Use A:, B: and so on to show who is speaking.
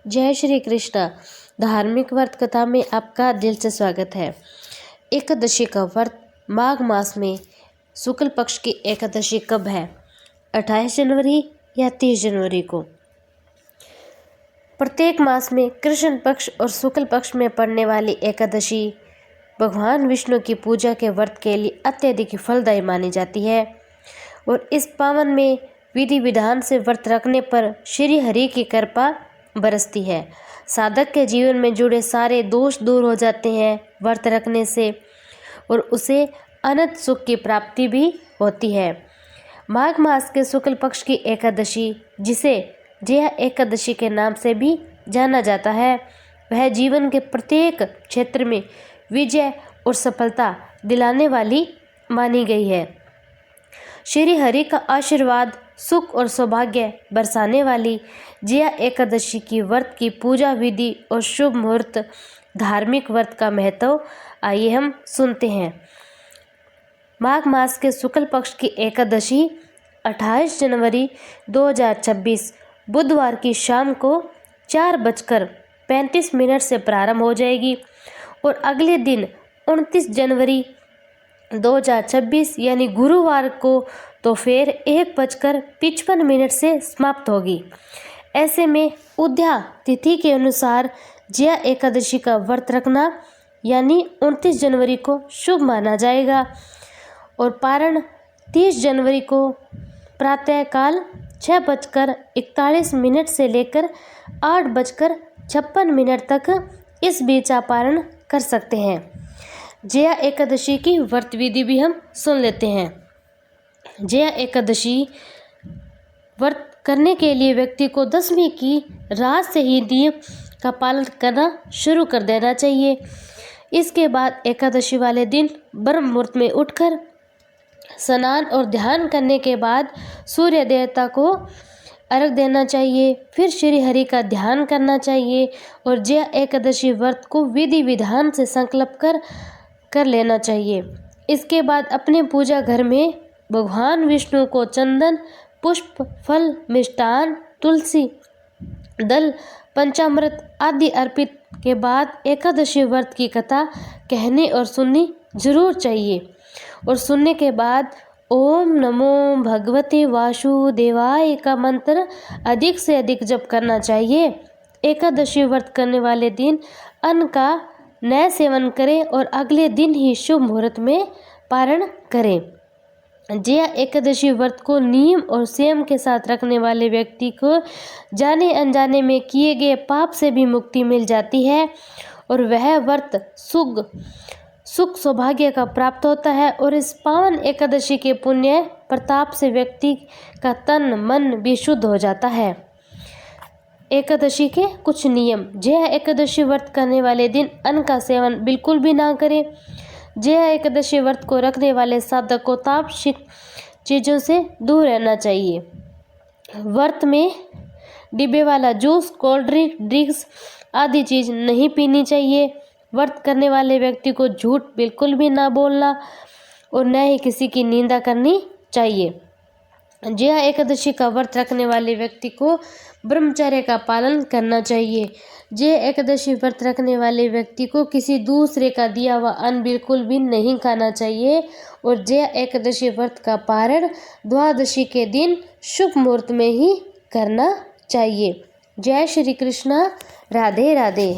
A: जय श्री कृष्ण। धार्मिक व्रत कथा में आपका दिल से स्वागत है। एकादशी का व्रत माघ मास में शुक्ल पक्ष की एकादशी कब है? 28 जनवरी या 30 जनवरी को। प्रत्येक मास में कृष्ण पक्ष और शुक्ल पक्ष में पड़ने वाली एकादशी भगवान विष्णु की पूजा के व्रत के लिए अत्यधिक फलदायी मानी जाती है और इस पावन में विधि विधान से व्रत रखने पर श्री हरि की कृपा बरसती है। साधक के जीवन में जुड़े सारे दोष दूर हो जाते हैं व्रत रखने से और उसे अनंत सुख की प्राप्ति भी होती है। माघ मास के शुक्ल पक्ष की एकादशी, जिसे जया एकादशी के नाम से भी जाना जाता है, वह जीवन के प्रत्येक क्षेत्र में विजय और सफलता दिलाने वाली मानी गई है। श्री हरि का आशीर्वाद, सुख और सौभाग्य बरसाने वाली जया एकादशी की व्रत की पूजा विधि और शुभ मुहूर्त, धार्मिक व्रत का महत्व आइए हम सुनते हैं। माघ मास के शुक्ल पक्ष की एकादशी 28 जनवरी 2026 बुधवार की शाम को 4:35 से प्रारंभ हो जाएगी और अगले दिन 29 जनवरी 2026 यानी गुरुवार को तो फिर 1:55 से समाप्त होगी। ऐसे में उद्या तिथि के अनुसार जया एकादशी का व्रत रखना यानी 29 जनवरी को शुभ माना जाएगा और पारण 30 जनवरी को प्रातःकाल 6:41 से लेकर 8:56 तक इस बीच आप पारण कर सकते हैं। जया एकादशी की व्रत विधि भी हम सुन लेते हैं। जया एकादशी व्रत करने के लिए व्यक्ति को दशमी की रात से ही नियम का पालन करना शुरू कर देना चाहिए। इसके बाद एकादशी वाले दिन ब्रह्म मुहूर्त में उठकर स्नान और ध्यान करने के बाद सूर्य देवता को अर्घ देना चाहिए। फिर श्री हरि का ध्यान करना चाहिए और जया एकादशी व्रत को विधि विधान से संकल्प कर लेना चाहिए। इसके बाद अपने पूजा घर में भगवान विष्णु को चंदन, पुष्प, फल, मिष्टान, तुलसी दल, पंचामृत आदि अर्पित के बाद एकादशी व्रत की कथा कहनी और सुननी जरूर चाहिए और सुनने के बाद ओम नमो भगवते वासुदेवाय का मंत्र अधिक से अधिक जप करना चाहिए। एकादशी व्रत करने वाले दिन अन्न का न सेवन करें और अगले दिन ही शुभ मुहूर्त में पारण करें। जया एकादशी व्रत को नियम और संयम के साथ रखने वाले व्यक्ति को जाने अनजाने में किए गए पाप से भी मुक्ति मिल जाती है और वह व्रत सुख सौभाग्य का प्राप्त होता है और इस पावन एकादशी के पुण्य प्रताप से व्यक्ति का तन मन भी शुद्ध हो जाता है। एकादशी के कुछ नियम। जया एकादशी व्रत करने वाले दिन अन्न का सेवन बिल्कुल भी ना करें। जया एकादशी व्रत को रखने वाले साधक को तामसिक चीज़ों से दूर रहना चाहिए। व्रत में डिब्बे वाला जूस, कोल्ड ड्रिंक्स आदि चीज़ नहीं पीनी चाहिए। व्रत करने वाले व्यक्ति को झूठ बिल्कुल भी ना बोलना और न ही किसी की निंदा करनी चाहिए। जया एकादशी का व्रत रखने वाले व्यक्ति को ब्रह्मचर्य का पालन करना चाहिए। जया एकादशी व्रत रखने वाले व्यक्ति को किसी दूसरे का दिया हुआ अन्न बिल्कुल भी नहीं खाना चाहिए और जया एकादशी व्रत का पारण द्वादशी के दिन शुभ मुहूर्त में ही करना चाहिए। जय श्री कृष्ण। राधे राधे।